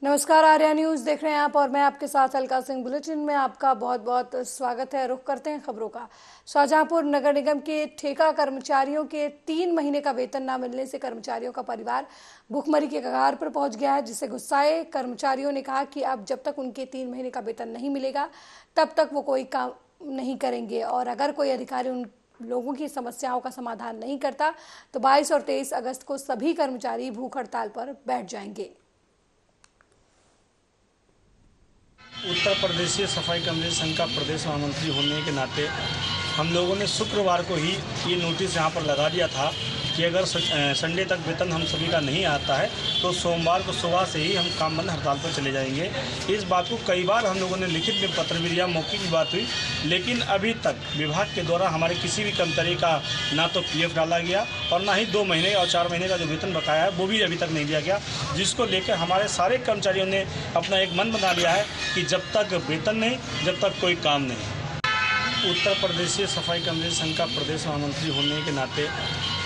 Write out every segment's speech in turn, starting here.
नमस्कार, आर्या न्यूज देख रहे हैं आप और मैं आपके साथ अलका सिंह। बुलेटिन में आपका बहुत बहुत स्वागत है। रुख करते हैं खबरों का। शाहजहांपुर नगर निगम के ठेका कर्मचारियों के 3 महीने का वेतन न मिलने से कर्मचारियों का परिवार भुखमरी के कगार पर पहुंच गया है, जिससे गुस्साए कर्मचारियों ने कहा कि अब जब तक उनके 3 महीने का वेतन नहीं मिलेगा तब तक वो कोई काम नहीं करेंगे और अगर कोई अधिकारी उन लोगों की समस्याओं का समाधान नहीं करता तो 22 और 23 अगस्त को सभी कर्मचारी भूख हड़ताल पर बैठ जाएंगे। उत्तर प्रदेशीय सफाई कर्मचारी संघ का प्रदेश महामंत्री होने के नाते हम लोगों ने शुक्रवार को ही ये नोटिस यहाँ पर लगा दिया था कि अगर संडे तक वेतन हम सभी का नहीं आता है तो सोमवार को सुबह से ही हम काम बंद हड़ताल पर चले जाएंगे। इस बात को कई बार हम लोगों ने लिखित में पत्र भी दिया, मौखिक की बात हुई, लेकिन अभी तक विभाग के द्वारा हमारे किसी भी कर्मचारी का ना तो पीएफ डाला गया और ना ही 2 महीने और 4 महीने का जो वेतन बकाया है वो भी अभी तक नहीं दिया गया, जिसको लेकर हमारे सारे कर्मचारियों ने अपना एक मन बना लिया है कि जब तक वेतन नहीं, जब तक कोई काम नहीं। उत्तर प्रदेशीय सफाई कर्मचारी संघ का प्रदेश महामंत्री होने के नाते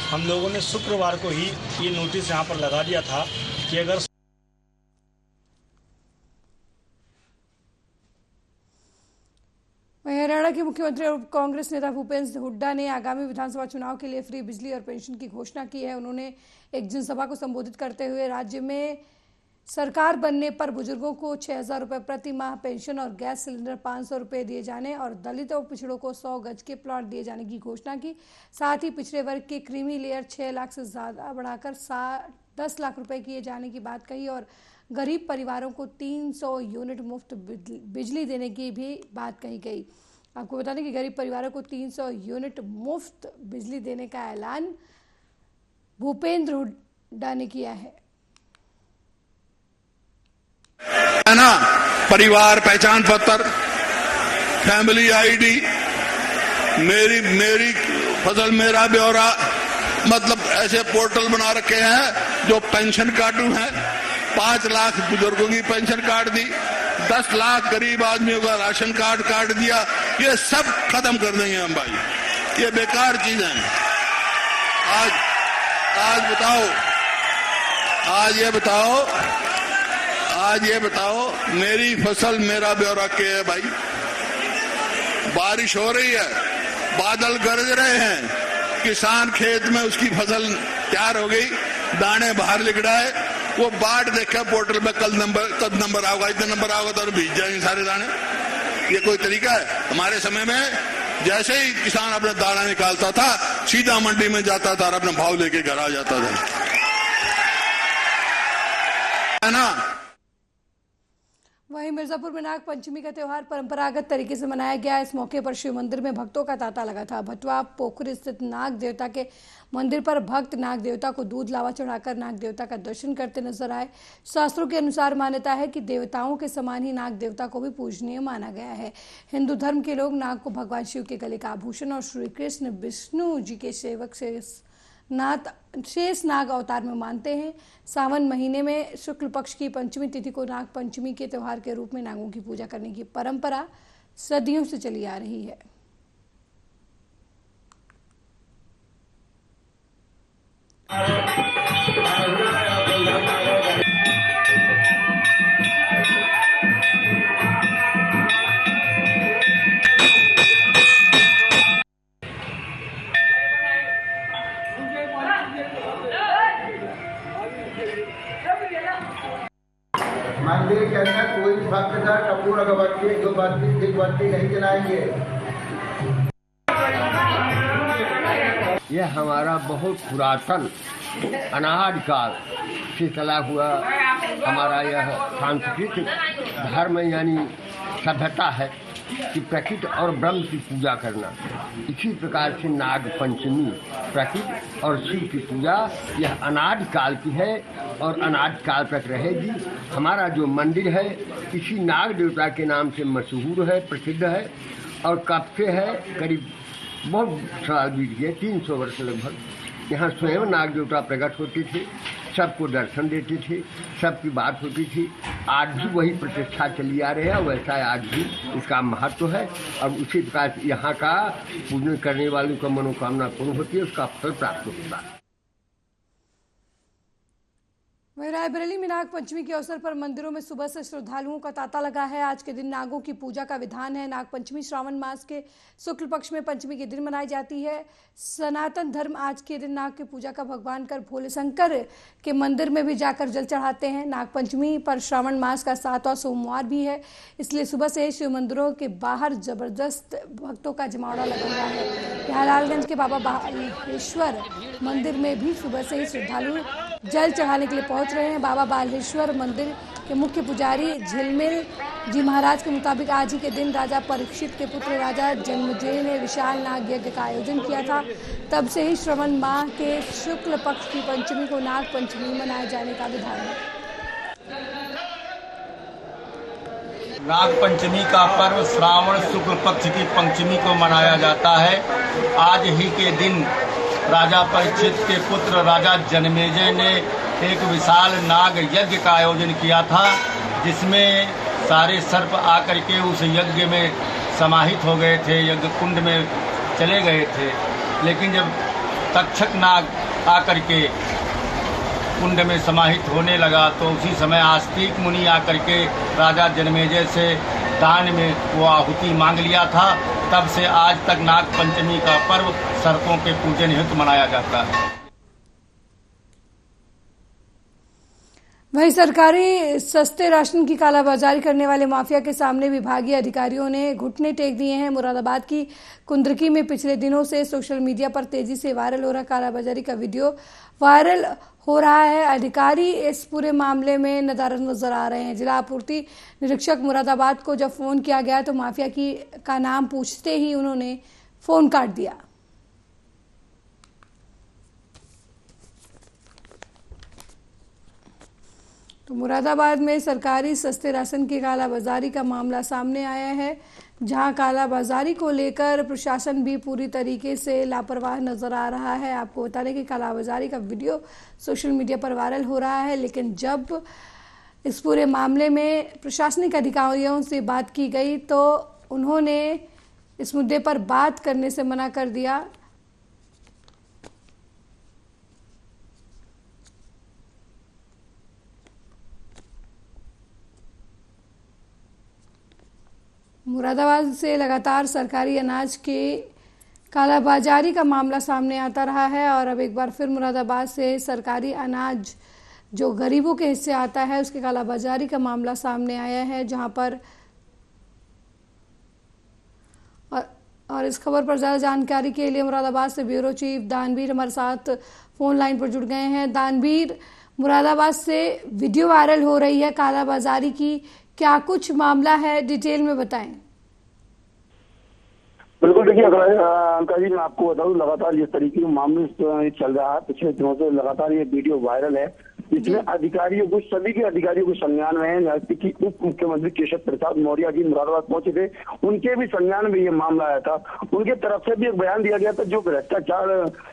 हम लोगों ने शुक्रवार को ही ये नोटिस यहाँ पर लगा दिया था कि अगर हरियाणा के मुख्यमंत्री और कांग्रेस नेता भूपेंद्र हुड्डा ने आगामी विधानसभा चुनाव के लिए फ्री बिजली और पेंशन की घोषणा की है। उन्होंने एक जनसभा को संबोधित करते हुए राज्य में सरकार बनने पर बुजुर्गों को 6,000 रुपये प्रति माह पेंशन और गैस सिलेंडर 500 रुपये दिए जाने और दलितों और पिछड़ों को 100 गज के प्लॉट दिए जाने की घोषणा की। साथ ही पिछड़े वर्ग के क्रीमी लेयर 6 लाख से ज़्यादा बढ़ाकर 10 लाख रुपये किए जाने की बात कही और गरीब परिवारों को 300 यूनिट मुफ्त बिजली देने की भी बात कही गई। आपको बता दें कि गरीब परिवारों को 300 यूनिट मुफ्त बिजली देने का ऐलान भूपेंद्र हुड्डा ने किया है ना। परिवार पहचान पत्र, फैमिली आईडी, मेरी फसल मेरा ब्यौरा, मतलब ऐसे पोर्टल बना रखे हैं जो पेंशन कार्डू हैं। 5 लाख बुजुर्गों की पेंशन कार्ड दी, 10 लाख गरीब आदमियों का राशन कार्ड दिया। ये सब खत्म कर देंगे हम भाई, ये बेकार चीज है। आज ये बताओ मेरी फसल मेरा ब्यौरा क्या है भाई। बारिश हो रही है, बादल गरज रहे हैं, किसान खेत में उसकी फसल तैयार हो गई, दाने बाहर लिख रहा है, वो बाट देखा पोर्टल में कब नंबर आओगा, इतना नंबर आओगा तो भीज जाएंगे सारे दाने। ये कोई तरीका है? हमारे समय में जैसे ही किसान अपना दाना निकालता था सीधा मंडी में जाता था और अपना भाव लेके घर आ जाता था, है ना। वहीं मिर्जापुर में नाग पंचमी का त्यौहार परंपरागत तरीके से मनाया गया। इस मौके पर शिव मंदिर में भक्तों का तांता लगा था। भटवा पोखरी स्थित नाग देवता के मंदिर पर भक्त नाग देवता को दूध लावा चढ़ाकर नाग देवता का दर्शन करते नजर आए। शास्त्रों के अनुसार मान्यता है कि देवताओं के समान ही नाग देवता को भी पूजनीय माना गया है। हिंदू धर्म के लोग नाग को भगवान शिव के गले का आभूषण और श्री कृष्ण विष्णु जी के सेवक शेष नाग अवतार में मानते हैं। सावन महीने में शुक्ल पक्ष की पंचमी तिथि को नाग पंचमी के त्यौहार के रूप में नागों की पूजा करने की परंपरा सदियों से चली आ रही है। मंदिर के अंदर कोई भक्त का कपूर अगरबत्ती दिग्बत्ती नहीं जलाएंगे। यह हमारा बहुत पुरातन अनादि काल से चला हुआ हमारा यह सांस्कृतिक धर्म यानी सभ्यता है कि प्रकृति और ब्रह्म की पूजा करना। इसी प्रकार से नाग पंचमी प्रकृति और शिव की पूजा यह अनादि काल की है और अनादि काल तक रहेगी। हमारा जो मंदिर है इसी नाग देवता के नाम से मशहूर है, प्रसिद्ध है और कब से है, करीब बहुत साल बीत गए, 300 वर्ष लगभग। यहाँ स्वयं नाग देवता प्रकट होते थे, सबको दर्शन देते थे, सबकी बात होती थी। आज भी वही प्रतिष्ठा चली आ रही है, वैसा आज भी इसका महत्व है और उसी प्रकार यहाँ का पूजन करने वालों का मनोकामना पूर्ण होती है, उसका फल प्राप्त होता है। वहीं रायबरेली में नाग पंचमी के अवसर पर मंदिरों में सुबह से श्रद्धालुओं का तांता लगा है। आज के दिन नागों की पूजा का विधान है। नाग पंचमी श्रावण मास के शुक्ल पक्ष में पंचमी के दिन मनाई जाती है। सनातन धर्म आज के दिन नाग की पूजा का भगवान कर भोले शंकर के मंदिर में भी जाकर जल चढ़ाते हैं। नाग पंचमी पर श्रावण मास का 7वां सोमवार भी है, इसलिए सुबह से शिव मंदिरों के बाहर जबरदस्त भक्तों का जमावड़ा लगा हुआ है। यहाँ लालगंज के बाबा बालेश्वर मंदिर में भी सुबह से ही श्रद्धालु जल चढ़ाने के लिए पहुंच रहे हैं। बाबा बालेश्वर मंदिर के मुख्य पुजारी झिलमिल जी महाराज के मुताबिक आज ही के दिन राजा परीक्षित के पुत्र राजा जन्मेजय ने विशाल नाग यज्ञ का आयोजन किया था। तब से ही श्रवण माह के शुक्ल पक्ष की पंचमी को नाग पंचमी मनाए जाने का विधान है। नाग पंचमी का पर्व श्रावण शुक्ल पक्ष की पंचमी को मनाया जाता है। आज ही के दिन राजा परीक्षित के पुत्र राजा जन्मेजय ने एक विशाल नाग यज्ञ का आयोजन किया था, जिसमें सारे सर्प आकर के उस यज्ञ में समाहित हो गए थे, यज्ञ कुंड में चले गए थे। लेकिन जब तक्षक नाग आकर के कुंड में समाहित होने लगा तो उसी समय आस्तिक मुनि आकर के राजा जन्मेजय से दान में वो आहुति मांग लिया था। तब से आज तक नाग पंचमी का पर्व सर्पों के पूजन हेतु मनाया जाता है। वहीं सरकारी सस्ते राशन की कालाबाजारी करने वाले माफिया के सामने विभागीय अधिकारियों ने घुटने टेक दिए हैं। मुरादाबाद की कुंद्रकी में पिछले दिनों से सोशल मीडिया पर तेजी से वायरल हो रहा कालाबाजारी का वीडियो वायरल हो रहा है। अधिकारी इस पूरे मामले में नदारद नजर आ रहे हैं। जिला आपूर्ति निरीक्षक मुरादाबाद को जब फोन किया गया तो माफिया का नाम पूछते ही उन्होंने फोन काट दिया। तो मुरादाबाद में सरकारी सस्ते राशन की कालाबाजारी का मामला सामने आया है, जहां कालाबाजारी को लेकर प्रशासन भी पूरी तरीके से लापरवाह नजर आ रहा है। आपको बता दें कि कालाबाजारी का वीडियो सोशल मीडिया पर वायरल हो रहा है, लेकिन जब इस पूरे मामले में प्रशासनिक अधिकारियों से बात की गई तो उन्होंने इस मुद्दे पर बात करने से मना कर दिया। मुरादाबाद से लगातार सरकारी अनाज के कालाबाजारी का मामला सामने आता रहा है और अब एक बार फिर मुरादाबाद से सरकारी अनाज जो गरीबों के हिस्से आता है उसके कालाबाजारी का मामला सामने आया है, जहां पर और इस खबर पर ज़्यादा जानकारी के लिए मुरादाबाद से ब्यूरो चीफ दानवीर हमारे साथ फोन लाइन पर जुड़ गए हैं। दानवीर, मुरादाबाद से वीडियो वायरल हो रही है कालाबाजारी की, क्या कुछ मामला है, डिटेल में बताएं। बिल्कुल, देखिए अंका जी, मैं आपको बताऊं, लगातार जिस तरीके के मामले चल रहा है पिछले दिनों से लगातार ये वीडियो वायरल है। इसमें अधिकारियों को, सभी के अधिकारियों को संज्ञान में है कि उप मुख्यमंत्री केशव प्रसाद मौर्य जी मुरादाबाद पहुंचे थे, उनके भी संज्ञान में ये मामला आया था। उनके तरफ से भी एक बयान दिया गया था, जो भ्रष्टाचार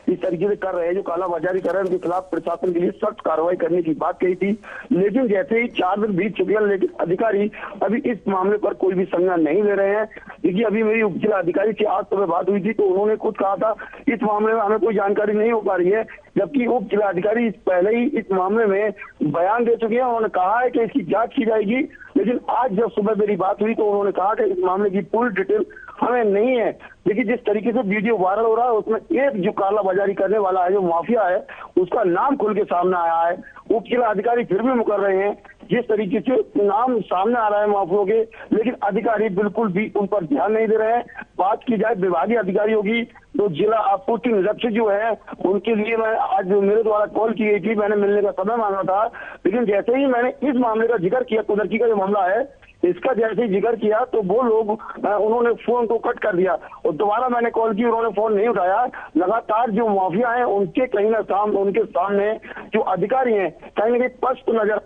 इस तरीके से कर रहे हैं, जो कालाबाजारी कर रहे हैं, उनके खिलाफ प्रशासन के लिए सख्त कार्रवाई करने की बात कही थी। लेकिन जैसे ही 4 दिन बीत चुके हैं, लेकिन अधिकारी अभी इस मामले पर कोई भी संज्ञान नहीं ले रहे हैं। देखिए, अभी मेरी उप जिला अधिकारी से आज सुबह बात हुई थी तो उन्होंने खुद कहा था इस मामले में हमें कोई जानकारी नहीं हो पा रही है, जबकि उप जिला अधिकारी पहले ही इस मामले में बयान दे चुके हैं। उन्होंने कहा है कि इसकी जांच की जाएगी, लेकिन आज जब सुबह मेरी बात हुई तो उन्होंने कहा कि इस मामले की पूरी डिटेल हमें नहीं है। देखिए, जिस तरीके से वीडियो वायरल हो रहा है उसमें एक जो कालाबाजारी करने वाला है, जो माफिया है, उसका नाम खुल के सामने आया है। उप जिला अधिकारी फिर भी मुकर रहे हैं। जिस तरीके से नाम सामने आ रहा है माफियों के, लेकिन अधिकारी बिल्कुल भी उन पर ध्यान नहीं दे रहे हैं। बात की जाए विभागीय अधिकारियों की तो जिला आपूर्ति निरीक्षक जो है उनके लिए मैं आज मेरे द्वारा कॉल की गई थी, मैंने मिलने का समय मांगा था। लेकिन जैसे ही मैंने इस मामले का जिक्र किया, कुदरती का जो मामला है इसका जैसे ही जिक्र किया तो वो लोग उन्होंने फोन को कट कर दिया और दोबारा मैंने कॉल की, उन्होंने फोन नहीं उठाया। लगातार जो माफिया है उनके कहीं ना उनके सामने जो अधिकारी हैं कहीं ना कहीं स्पष्ट नजर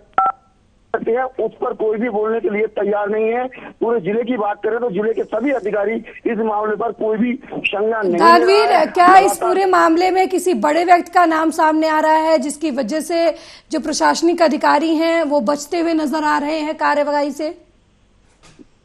सकते हैं, उस पर कोई भी बोलने के लिए तैयार नहीं है। पूरे जिले की बात करें तो जिले के सभी अधिकारी इस मामले पर कोई भी संज्ञान नहीं। दानवीर, क्या इस पूरे मामले में किसी बड़े व्यक्ति का नाम सामने आ रहा है जिसकी वजह से जो प्रशासनिक अधिकारी हैं वो बचते हुए नजर आ रहे हैं कार्यवाही से?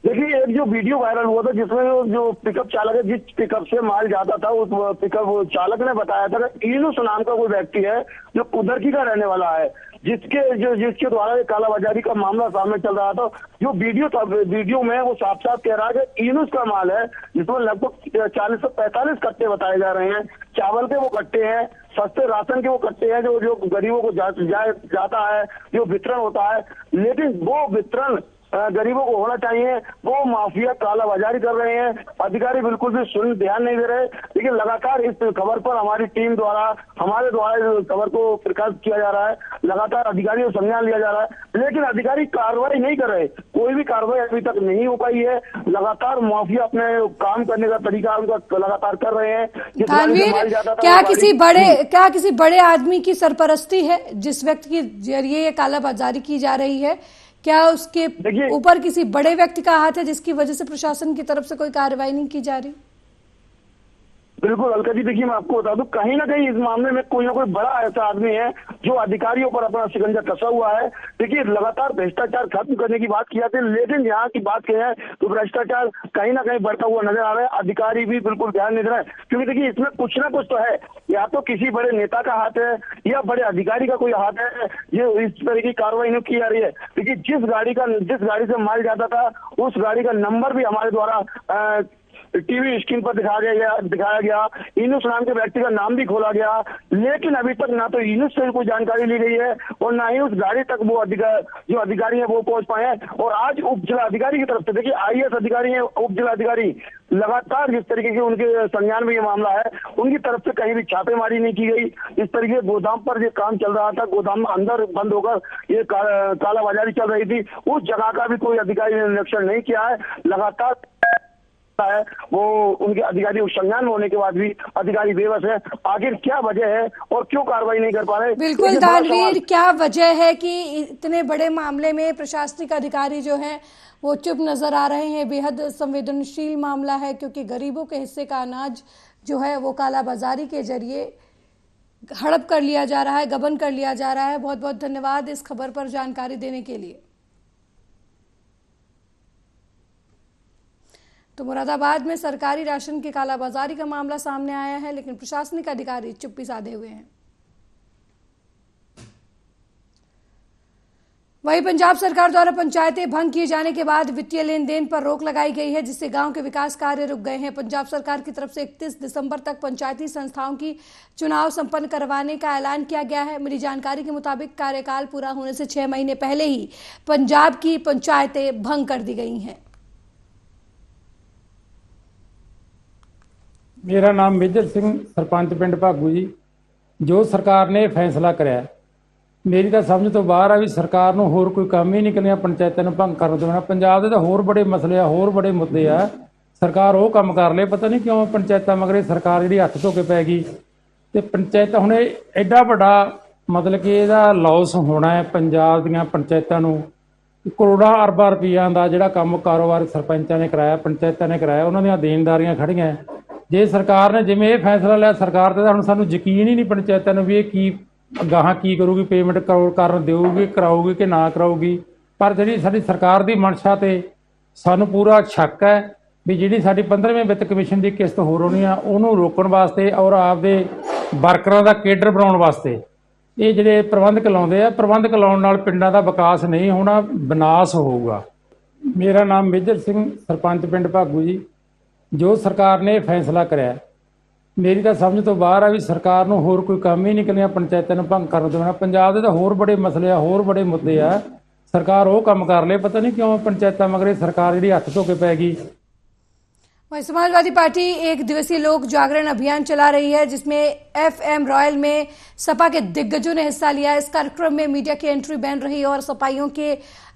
देखिए, एक जो वीडियो वायरल हुआ था जिसमें जो पिकअप चालक है, जिस पिकअप से माल जाता था, उस पिकअप चालक ने बताया था कि इनुस नाम का कोई व्यक्ति है जो कुदरकी का रहने वाला है। जिसके द्वारा ये कालाबाजारी का मामला सामने चल रहा था। जो वीडियो था, वीडियो में वो साफ साफ कह रहा है कि इनुस का माल है, जिसमें लगभग 40 से 45 कट्टे बताए जा रहे हैं। चावल के वो कट्टे हैं, सस्ते राशन के वो कट्टे हैं जो गरीबों को जाता है, जो वितरण होता है, लेकिन वो वितरण गरीबों को होना चाहिए, वो माफिया कालाबाजारी कर रहे हैं। अधिकारी बिल्कुल भी ध्यान नहीं दे रहे। लेकिन लगातार इस खबर पर हमारी टीम द्वारा, हमारे द्वारा इस खबर को प्रकाशित किया जा रहा है, लगातार अधिकारियों को संज्ञान लिया जा रहा है, लेकिन अधिकारी कार्रवाई नहीं कर रहे। कोई भी कार्रवाई अभी तक नहीं हो पाई है। लगातार माफिया अपने काम करने का तरीका उनका लगातार कर रहे हैं। दानवीर, क्या किसी बड़े आदमी की सरपरस्ती है जिस व्यक्ति के जरिए ये कालाबाजारी की जा रही है? क्या उसके ऊपर किसी बड़े व्यक्ति का हाथ है जिसकी वजह से प्रशासन की तरफ से कोई कार्रवाई नहीं की जा रही? बिल्कुल अलका जी, देखिए मैं आपको बता दूं, कहीं ना कहीं इस मामले में कोई ना कोई बड़ा ऐसा आदमी है जो अधिकारियों पर अपना शिकंजा कसा हुआ है। देखिए लगातार भ्रष्टाचार खत्म करने की बात की जाती है, लेकिन यहाँ की बात करें तो भ्रष्टाचार कहीं ना कहीं बढ़ता हुआ नजर आ रहा है। अधिकारी भी बिल्कुल ध्यान नहीं दे रहे हैं, क्योंकि देखिए इसमें कुछ ना कुछ तो है, या तो किसी बड़े नेता का हाथ है या बड़े अधिकारी का कोई हाथ है। ये इस तरह की कार्रवाई नहीं की जा रही है। देखिए जिस गाड़ी से माल जाता था, उस गाड़ी का नंबर भी हमारे द्वारा टीवी स्क्रीन पर दिखाया गया। इनुस नाम के व्यक्ति का नाम भी खोला गया, लेकिन अभी तक ना तो इनुस से कोई जानकारी ली गई है और ना ही उस गाड़ी तक वो जो अधिकारी है वो पहुंच पाए हैं। और आज उप जिला अधिकारी की तरफ से, देखिए IAS अधिकारी है, उप जिला अधिकारी लगातार जिस तरीके से उनके संज्ञान में ये मामला है, उनकी तरफ से कहीं भी छापेमारी नहीं की गई। इस तरीके गोदाम पर ये काम चल रहा था, गोदाम में अंदर बंद होकर ये कालाबाजारी चल रही थी, उस जगह का भी कोई अधिकारी ने निरीक्षण नहीं किया है। लगातार है वो उनके अधिकारी संज्ञान में होने के बाद भी अधिकारी बेबस है। आखिर क्या वजह है और क्यों कार्रवाई नहीं कर पा रहे? बिल्कुल दानवीर, क्या वजह है कि इतने बड़े मामले में प्रशासनिक अधिकारी जो हैं वो चुप नजर आ रहे हैं? बेहद संवेदनशील मामला है, क्योंकि गरीबों के हिस्से का अनाज जो है वो कालाबाजारी के जरिए हड़प कर लिया जा रहा है, गबन कर लिया जा रहा है। बहुत बहुत धन्यवाद इस खबर पर जानकारी देने के लिए। तो मुरादाबाद में सरकारी राशन की कालाबाजारी का मामला सामने आया है, लेकिन प्रशासनिक अधिकारी चुप्पी साधे हुए हैं। वहीं पंजाब सरकार द्वारा पंचायतें भंग किए जाने के बाद वित्तीय लेन देन पर रोक लगाई गई है, जिससे गांव के विकास कार्य रुक गए हैं। पंजाब सरकार की तरफ से 31 दिसंबर तक पंचायती संस्थाओं की चुनाव संपन्न करवाने का ऐलान किया गया है। मेरी जानकारी के मुताबिक कार्यकाल पूरा होने से 6 महीने पहले ही पंजाब की पंचायतें भंग कर दी गई हैं। मेरा नाम मेजर सिंह, सरपंच पिंड भागू जी। जो सरकार ने फैसला कराया, मेरी तो समझ तो बाहर आ भी सरकार ਨੂੰ ਹੋਰ ਕੋਈ ਕੰਮ ਹੀ ਨਹੀਂ ਕਰਨਾ ਪੰਚਾਇਤਾਂ ਨੂੰ ਭੰਗ ਕਰਨ ਦੇਣਾ। ਪੰਜਾਬ ਦੇ ਤਾਂ ਹੋਰ ਬੜੇ ਮਸਲੇ ਆ, ਹੋਰ ਬੜੇ ਮੁੱਦੇ ਆ, ਸਰਕਾਰ ਉਹ ਕੰਮ ਕਰ ਲੇ। ਪਤਾ ਨਹੀਂ ਕਿਉਂ ਪੰਚਾਇਤਾਂ ਮਗਰੇ ਸਰਕਾਰ ਜਿਹੜੀ ਹੱਥ ਧੋ ਕੇ ਪੈ ਗਈ ਤੇ ਪੰਚਾਇਤਾਂ ਹੁਣ ਐਡਾ ਵੱਡਾ ਮਤਲਬ ਕਿ ਇਹਦਾ ਲਾਸ ਹੋਣਾ ਹੈ ਪੰਜਾਬ ਦੀਆਂ ਪੰਚਾਇਤਾਂ ਨੂੰ। ਕਰੋੜਾਂ ਅਰਬਾਂ ਰੁਪਈਆਂ ਦਾ ਜਿਹੜਾ ਕੰਮ ਕਾਰੋਬਾਰ ਸਰਪੰਚਾਂ ਨੇ ਕਰਾਇਆ, ਪੰਚਾਇਤਾਂ ਨੇ ਕਰਾਇਆ, ਉਹਨਾਂ ਦੀਆਂ ਦੇਣਦਾਰੀਆਂ ਖੜੀਆਂ। ਜੇ ਸਰਕਾਰ ਨੇ ਜਿਵੇਂ ਇਹ ਫੈਸਲਾ ਲਿਆ, ਸਰਕਾਰ ਤੇ ਹੁਣ ਸਾਨੂੰ ਯਕੀਨ ਹੀ ਨਹੀਂ ਪੰਚਾਇਤਾਂ ਨੂੰ ਵੀ ਇਹ ਕੀ ਗਾਹਾਂ ਕੀ ਕਰੂਗੀ, ਪੇਮੈਂਟ ਕਰਨ ਦੇਊਗੀ, ਕਰਾਊਗੀ ਕਿ ਨਾ ਕਰਾਊਗੀ। ਪਰ ਜਿਹੜੀ ਸਾਡੀ ਸਰਕਾਰ ਦੀ ਮਨਸ਼ਾ ਤੇ ਸਾਨੂੰ ਪੂਰਾ ਸ਼ੱਕ ਹੈ ਵੀ ਜਿਹੜੀ ਸਾਡੀ 15ਵੇਂ ਵਿੱਤ ਕਮਿਸ਼ਨ ਦੀ ਕਿਸ਼ਤ ਹੋਰ ਹੋਣੀ ਆ, ਉਹਨੂੰ ਰੋਕਣ ਵਾਸਤੇ ਔਰ ਆਪਦੇ ਵਰਕਰਾਂ ਦਾ ਕੇਡਰ ਬਣਾਉਣ ਵਾਸਤੇ ਇਹ ਜਿਹੜੇ ਪ੍ਰਬੰਧਕ ਲਾਉਂਦੇ ਆ, ਪ੍ਰਬੰਧਕ ਲਾਉਣ ਨਾਲ ਪਿੰਡਾਂ ਦਾ ਵਿਕਾਸ ਨਹੀਂ ਹੋਣਾ, ਵਿਨਾਸ਼ ਹੋਊਗਾ। ਮੇਰਾ ਨਾਮ ਮੇਜਰ ਸਿੰਘ, ਸਰਪੰਚ ਪਿੰਡ ਭਾਗੂ ਜੀ। ਜੋ ਸਰਕਾਰ ਨੇ ਫੈਸਲਾ ਕਰਿਆ, ਮੇਰੀ ਤਾਂ ਸਮਝ ਤੋਂ ਬਾਹਰ ਆ ਵੀ ਸਰਕਾਰ ਨੂੰ ਹੋਰ ਕੋਈ ਕੰਮ ਹੀ ਨਹੀਂ ਕਰਨਾ ਪੰਚਾਇਤਾਂ ਨੂੰ ਭੰਗ ਕਰਨ ਦੇਣਾ। ਪੰਜਾਬ ਦੇ ਤਾਂ ਹੋਰ ਬੜੇ ਮਸਲੇ ਆ, ਹੋਰ ਬੜੇ ਮੁੱਦੇ ਆ, ਸਰਕਾਰ ਉਹ ਕੰਮ ਕਰ ਲੇ। ਪਤਾ ਨਹੀਂ ਕਿਉਂ ਪੰਚਾਇਤਾਂ ਮਗਰੇ ਸਰਕਾਰ ਜਿਹੜੀ ਹੱਥ ਧੋ ਕੇ ਪੈ ਗਈ। वहीं समाजवादी पार्टी 1 दिवसीय लोक जागरण अभियान चला रही है, जिसमें FM रॉयल में सपा के दिग्गजों ने हिस्सा लिया। इस कार्यक्रम में मीडिया की एंट्री बैन रही और सपाइयों के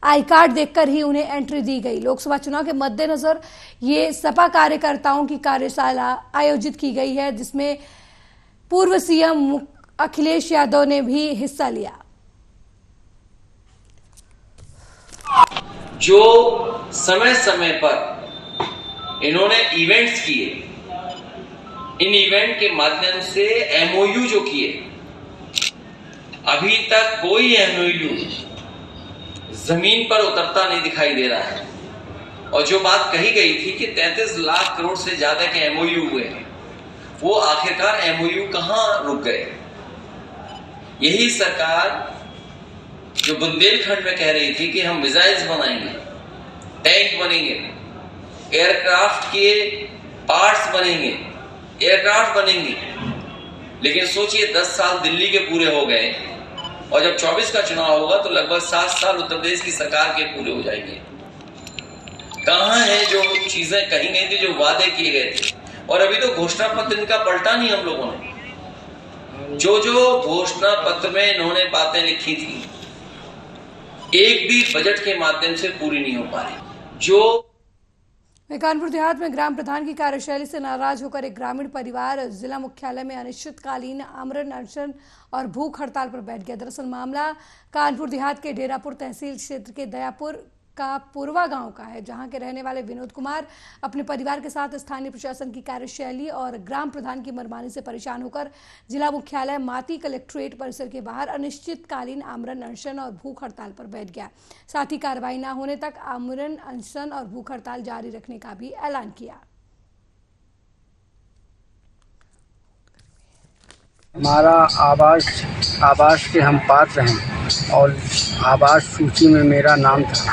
आई कार्ड देखकर ही उन्हें एंट्री दी गई। लोकसभा चुनाव के मद्देनजर ये सपा कार्यकर्ताओं की कार्यशाला आयोजित की गई है, जिसमें पूर्व CM अखिलेश यादव ने भी हिस्सा लिया। जो समय समय पर इन्होंने इवेंट्स किए, इन इवेंट के माध्यम से MOU जो किए, अभी तक कोई MOU जमीन पर उतरता नहीं दिखाई दे रहा है। और जो बात कही गई थी कि 33 लाख करोड़ से ज्यादा के MOU हुए हैं, वो आखिरकार MOU कहां रुक गए? यही सरकार जो बुंदेलखंड में कह रही थी कि हम मिसाइल्स बनाएंगे, टैंक बनेंगे, एयरक्राफ्ट के पार्ट्स बनेंगे, एयरक्राफ्ट बनेंगे, लेकिन सोचिए 10 साल दिल्ली के पूरे हो गए और जब 24 का चुनाव होगा तो लगभग 7 साल उत्तर प्रदेश की सरकार के पूरे हो जाएंगे। कहां है जो चीजें कही गई थी, जो वादे किए गए थे? और अभी तो घोषणा पत्र इनका पलटा नहीं हम लोगों ने। जो घोषणा पत्र में इन्होंने बातें लिखी थी, एक भी बजट के माध्यम से पूरी नहीं हो पा रही। कानपुर देहात में ग्राम प्रधान की कार्यशैली से नाराज होकर एक ग्रामीण परिवार जिला मुख्यालय में अनिश्चितकालीन आमरण अनशन और भूख हड़ताल पर बैठ गया। दरअसल मामला कानपुर देहात के डेरापुर तहसील क्षेत्र के दयापुर का पूर्वा गांव का है, जहां के रहने वाले विनोद कुमार अपने परिवार के साथ स्थानीय प्रशासन की कार्यशैली और ग्राम प्रधान की मनमानी से परेशान होकर जिला मुख्यालय माती कलेक्ट्रेट परिसर के बाहर अनिश्चितकालीन आमरण अनशन और भूख हड़ताल पर बैठ गया। साथ ही कार्रवाई न होने तक आमरण अनशन और भूख हड़ताल जारी रखने का भी ऐलान किया। हमारा आवास के हम पात्र हैं और आवास सूची में मेरा नाम था।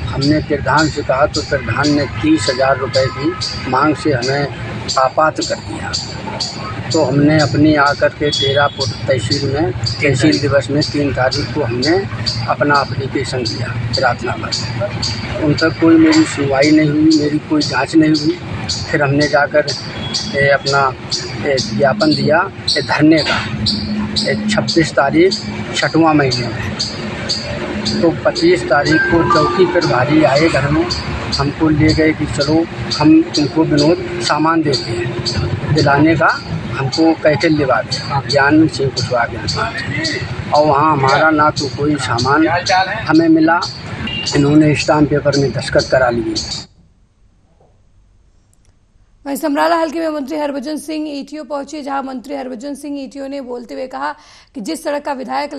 हमने प्रधान से कहा तो प्रधान ने 30,000 रुपये की मांग से हमें अपात्र कर दिया। तो हमने अपनी आकर के डेरापुर तहसील में तहसील दिवस में 3 तारीख को हमने अपना एप्लीकेशन दिया प्रार्थना पर। उन तक कोई मेरी सुनवाई नहीं हुई, मेरी कोई जांच नहीं हुई। फिर हमने जाकर अपना ज्ञापन दिया धरने का 26 तारीख 6वां महीने में। तो 25 तारीख को चौकी पर भारी आए घर में, हमको ले गए कि चलो हम तुमको विनोद सामान देते हैं, दिलाने का हमको कैसे लिवा दें ज्ञान सिंह कुशवाहा के पास। और वहाँ हमारा ना तो कोई सामान हमें मिला, इन्होंने स्टाम्प पेपर में दस्तखत करा लिए। वहीं समराला हल्के में मंत्री हरभजन सिंह ईटीओ पहुंचे, जहां मंत्री हरभजन सिंह ईटीओ ने बोलते हुए कहा कि जिस सड़क का विधायक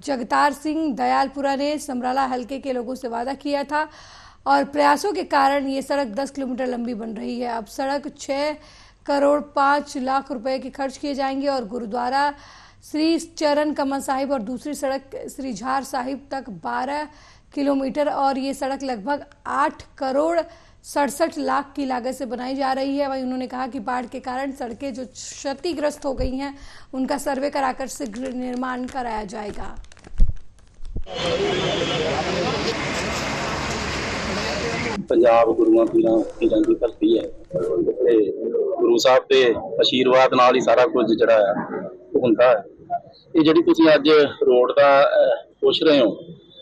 जगतार सिंह दयालपुरा ने समराला हल्के के लोगों से वादा किया था और प्रयासों के कारण ये सड़क 10 किलोमीटर लंबी बन रही है। अब सड़क 6 करोड़ 5 लाख रुपए के खर्च किए जाएंगे और गुरुद्वारा श्री चरण कमल साहिब और दूसरी सड़क श्री झार साहिब तक 12 किलोमीटर और ये सड़क लगभग 8 करोड़ 67 लाख की लागत से बनाई जा रही है। वहीं उन्होंने कहा कि बाढ़ के कारण सड़कें जो क्षतिग्रस्त हो गई हैं उनका सर्वे कराकर शीघ्र निर्माण कराया जाएगा। पंजाब गुरुआं पीरां की धरती है ते गुरु साहब के आशीर्वाद नाल ही सारा कुछ जिहड़ा हुंदा है। ये जिहड़ी तुसीं अज रोड दा पुछ रहे हो,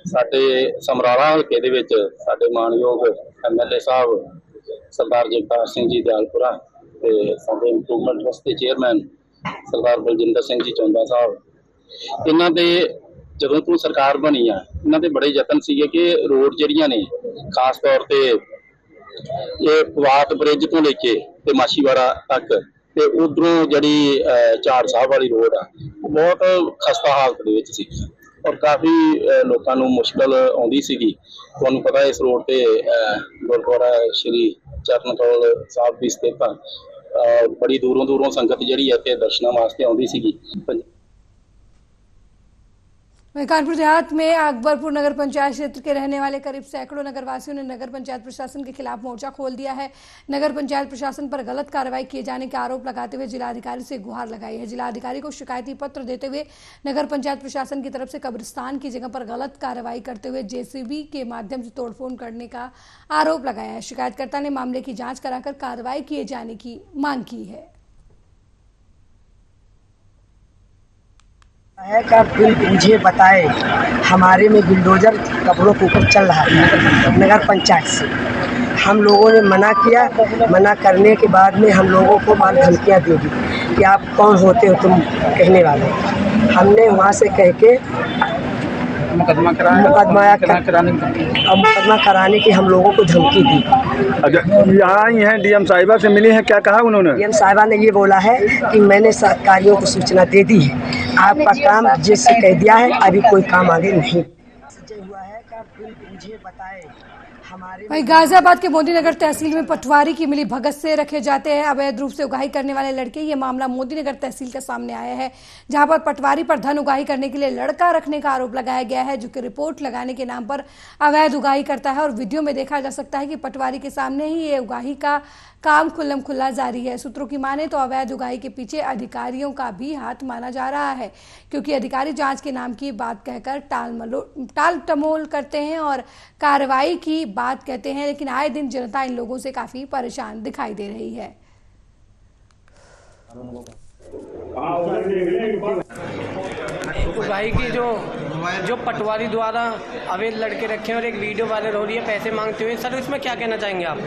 साडे समराला हल्के दे विच साडे मानयोग MLA साहब सरदार जगतार सिंह जी दयालपुरा ते साडे इंप्रूवमेंट ट्रस्ट के चेयरमैन सरदार बलजिंदर सिंह जी चौंदा साहब, इन्हां दे जदों तो सरकार बनी है इन्हां दे बड़े यतन सीगे कि रोड जिहड़ियां ने खास तौर ते ये पवात ब्रिज तो लेके ते माछीवाड़ा तक ते उधरों जिहड़ी झाड़ साहब वाली रोड आ बहुत खस्ता हालत दे विच सी और काफ़ी लोगों को मुश्किल आउंदी सीगी। तुहानूं पता इस रोड पे गुरुद्वारा श्री चरण कमल साहब भी स्थित है। बड़ी दूरों संगत जिहड़ी है इत्थे दर्शनां वास्ते आउंदी सीगी। कानपुर देहात में अकबरपुर नगर पंचायत क्षेत्र के रहने वाले करीब सैकड़ों नगरवासियों ने नगर पंचायत प्रशासन के खिलाफ मोर्चा खोल दिया है। नगर पंचायत प्रशासन पर गलत कार्रवाई किए जाने के आरोप लगाते हुए जिलाधिकारी से गुहार लगाई है। जिलाधिकारी को शिकायती पत्र देते हुए नगर पंचायत प्रशासन की तरफ से कब्रिस्तान की जगह पर गलत कार्रवाई करते हुए JCB के माध्यम से तोड़फोड़ करने का आरोप लगाया है। शिकायतकर्ता ने मामले की जाँच कराकर कार्रवाई किए जाने की मांग की है। मुझे बताए हमारे में बुलडोजर कपड़ों के ऊपर चल रहा था नगर पंचायत से। हम लोगों ने मना किया, मना करने के बाद में हम लोगों को मार धमकियाँ दे दी कि आप कौन होते हो तुम कहने वाले। हमने वहाँ से कह के मुकदमा कराने की हम लोगों को धमकी दी। यहाँ आई हैं DM साहिबा से मिली हैं, क्या कहा उन्होंने? DM साहिबा ने ये बोला है कि मैंने सरकारियों को सूचना दे दी है, आपका काम जैसे कह दिया है, अभी कोई काम आगे नहीं हुआ है। मुझे बताए हमारे वहीं गाजियाबाद के मोदी नगर तहसील में पटवारी की मिली भगत से रखे जाते हैं अवैध रूप से उगाही करने वाले लड़के। ये मामला मोदी नगर तहसील के सामने आया है, जहां पर पटवारी पर धन उगाही करने के लिए लड़का रखने का आरोप लगाया गया है, जो कि रिपोर्ट लगाने के नाम पर अवैध उगाही करता है। और वीडियो में देखा जा सकता है कि पटवारी के सामने ही ये उगाही का काम खुल्लम खुल्ला जारी है। सूत्रों की माने तो अवैध उगाही के पीछे अधिकारियों का भी हाथ माना जा रहा है, क्योंकि अधिकारी जांच के नाम की बात कहकर टाल टमोल करते हैं और कार्रवाई की बात कहते हैं, लेकिन आए दिन जनता इन लोगों से काफी परेशान दिखाई दे रही है। उगाही की जो पटवारी द्वारा अवैध लड़के रखे हैं और एक वीडियो वायरल हो रही है पैसे मांगते हुए, सर इसमें क्या कहना चाहेंगे आप?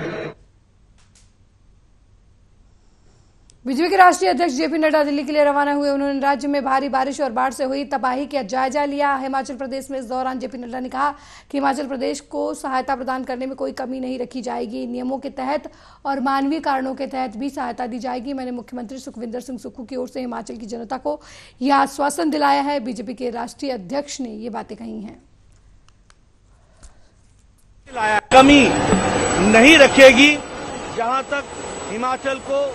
बीजेपी के राष्ट्रीय अध्यक्ष जेपी नड्डा दिल्ली के लिए रवाना हुए। उन्होंने राज्य में भारी बारिश और बाढ़ से हुई तबाही का जायजा लिया हिमाचल प्रदेश में। इस दौरान जेपी नड्डा ने कहा कि हिमाचल प्रदेश को सहायता प्रदान करने में कोई कमी नहीं रखी जाएगी। नियमों के तहत और मानवीय कारणों के तहत भी सहायता दी जाएगी। मैंने मुख्यमंत्री सुखविंदर सिंह सुक्खू की ओर से हिमाचल की जनता को यह आश्वासन दिलाया है। बीजेपी के राष्ट्रीय अध्यक्ष ने ये बातें कही हैं। कमी नहीं रखेगी जहां तक हिमाचल को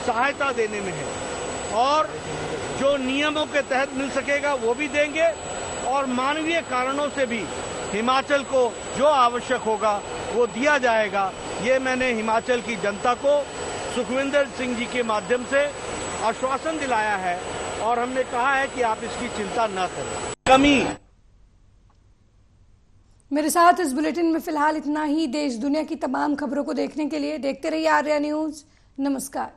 सहायता देने में है, और जो नियमों के तहत मिल सकेगा वो भी देंगे, और मानवीय कारणों से भी हिमाचल को जो आवश्यक होगा वो दिया जाएगा। ये मैंने हिमाचल की जनता को सुखविंदर सिंह जी के माध्यम से आश्वासन दिलाया है, और हमने कहा है कि आप इसकी चिंता न करें। कमी मेरे साथ इस बुलेटिन में फिलहाल इतना ही। देश दुनिया की तमाम खबरों को देखने के लिए देखते रहिए आर्या न्यूज। नमस्कार।